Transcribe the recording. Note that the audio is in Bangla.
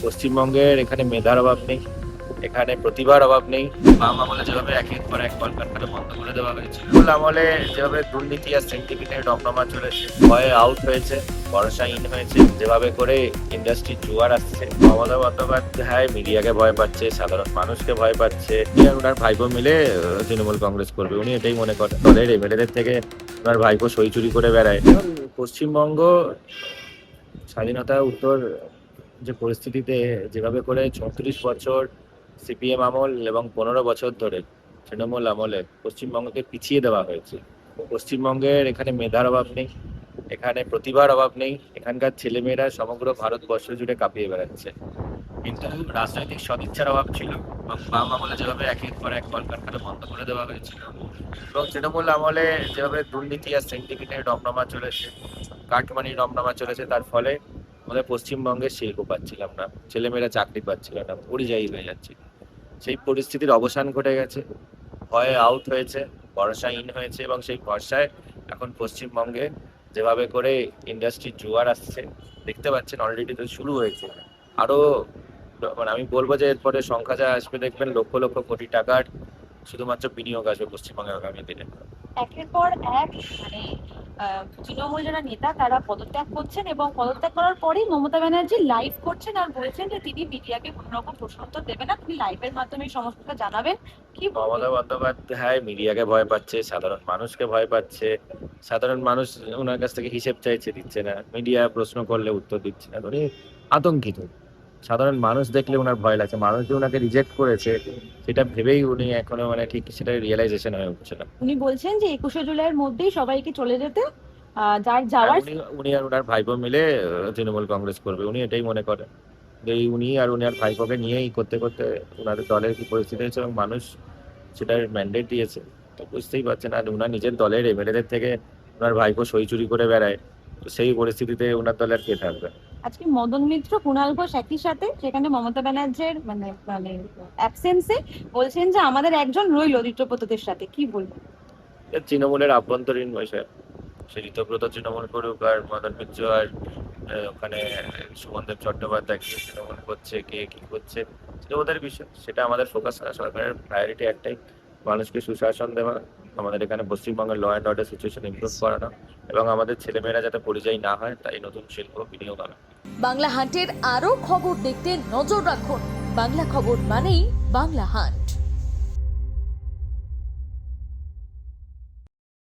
পশ্চিমবঙ্গের এখানে মেধার অভাব নেই, এখানে প্রতিভার অভাব নেই। বাম আমলে যেভাবে একের পর এক কলকারখানা বন্ধ করে দেওয়া হয়েছে, মূল আমলে যেভাবে দুর্নীতি আর সেন্টিমেন্টের রমরমা চলেছে, ভয়ে আউট হয়েছে, ভরসাহীন হয়েছে, যেভাবে করে ইন্ডাস্ট্রির জোয়ার আসছে। মমতা বন্দ্যোপাধ্যায় মিডিয়াকে ভয় পাচ্ছে, সাধারণ মানুষকে ভয় পাচ্ছে। ওনার ভাইপো মিলে তৃণমূল কংগ্রেস করবে, উনি এটাই মনে করেন। দলের এমএলএদের থেকে ওনার ভাইপো সই চুরি করে বেড়ায়। এখন পশ্চিমবঙ্গ স্বাধীনতা উত্তর যে পরিস্থিতিতে যেভাবে করে ৩৬ বছর সিপিএম আমল এবং ১৫ বছর ধরে তৃণমূল আমলে পশ্চিমবঙ্গকে পিছিয়ে দেওয়া হয়েছে। পশ্চিমবঙ্গের এখানে মেধার অভাব নেই, এখানে প্রতিভার অভাব নেই, এখানকার ছেলেমেয়েরা সমগ্র ভারতবর্ষ জুড়ে কাঁপিয়ে বেড়াচ্ছে। কিন্তু রাজনৈতিক সদিচ্ছার অভাব ছিল এবং বাম আমলে যেভাবে একের পর এক কলকারখানা বন্ধ করে দেওয়া হয়েছিল এবং তৃণমূল আমলে যেভাবে দুর্নীতি আর সেন্টিমেন্টের রমরমা চলেছে, কাটমানির রমরমা চলেছে, তার ফলে আমাদের পশ্চিমবঙ্গের শিল্প পাচ্ছিলাম না, ছেলেমেয়েরা চাকরি পাচ্ছিল না, পরিযায়ী হয়ে যাচ্ছে। সেই পরিস্থিতির অবসান ঘটে গেছে, ভয়ে আউট হয়েছে, ভরসাহীন হয়েছে এবং সেই ভরসায় এখন পশ্চিমবঙ্গে যেভাবে করে ইন্ডাস্ট্রির জোয়ার আসছে, দেখতে পাচ্ছেন অলরেডি তো শুরু হয়েছে। আরো মানে আমি বলবো যে এরপরে সংখ্যা যা আসবে দেখবেন লক্ষ লক্ষ কোটি টাকার শুধুমাত্র বিনিয়োগ আসবে পশ্চিমবঙ্গে আগামী দিনে। একের পর এক মানে তৃণমূল যারা নেতা তারা পদত্যাগ করছেন এবং পদত্যাগ করার পরেই মমতা ব্যানার্জি লাইভ করছেন আর বলছেন যে তিনি মিডিয়াকে কোনো রকম প্রশ্ন উত্তর দেবেন না, তিনি লাইভের মাধ্যমে সমস্তটা জানাবেন। কি মমতা বন্দ্যোপাধ্যায় মিডিয়াকে ভয় পাচ্ছে, সাধারণ মানুষকে ভয় পাচ্ছে। সাধারণ মানুষ ওনার কাছ থেকে হিসেব চাইছে, দিচ্ছে না। মিডিয়া প্রশ্ন করলে উত্তর দিচ্ছে না, উনি আতঙ্কিত। সাধারণ মানুষ দেখলে ওনার ভয় লাগছে, মানুষ যে ওনাকে রিজেক্ট করেছে সেটা ভেবেই উনি এখনো ঠিক সেটা রিয়েলাইজেশন হয়ে উঠছে না। উনি বলছেন যে ২১শে জুলাইয়ের মধ্যেই সবাইকে চলে যেতে, যার আর যাওয়ার উনি আর ওনার ভাইপো মিলে তৃণমূল কংগ্রেস করবে, উনি এটাই মনে করেন। যে উনি আর ওনার ভাইপোকে নিয়েই করতে করতে ওনাদের দলের কি পরিস্থিতি হয়েছে এবং মানুষ সেটার ম্যান্ডেট দিয়েছে, তো বুঝতেই পারছেন। আর ওনার নিজের দলের এমএলএদের থেকে ওনার ভাইপো সই চুরি করে বেড়ায়, তো সেই পরিস্থিতিতে ওনার দলে আর কে থাকবে। আজকে মদন মিত্র, কুণাল ঘোষ একই সাথে সেখানে মমতা ব্যানার্জির মানে মানে অ্যাবসেন্সে বলছেন যে আমাদের একজন রইল ঋতব্রতদের সাথে, কি বলবো? এটা তৃণমূলের আভ্যন্তরীণ বিষয়। সে ঋতব্রত তৃণমূল করুক আর মদন মিত্র আর ওখানে সুমনদেব চট্টোপাধ্যায় কি তৃণমূল করছে, কে কি করছে সেটা ওদের বিষয়। সেটা আমাদের ফোকাস করা, সরকারের প্রায়োরিটি একটাই, মানুষকে সুশাসন দেওয়া, আমাদের এখানে পশ্চিমবঙ্গের law and order situation improve করানো এবং আমাদের ছেলেমেয়েরা যাতে পরিযায়ী না হয় তাই নতুন শিল্প বিনিয়োগ হবে। বাংলা হান্টের আরও খবর দেখতে নজর রাখুন। বাংলা খবর মানেই বাংলা হান্ট।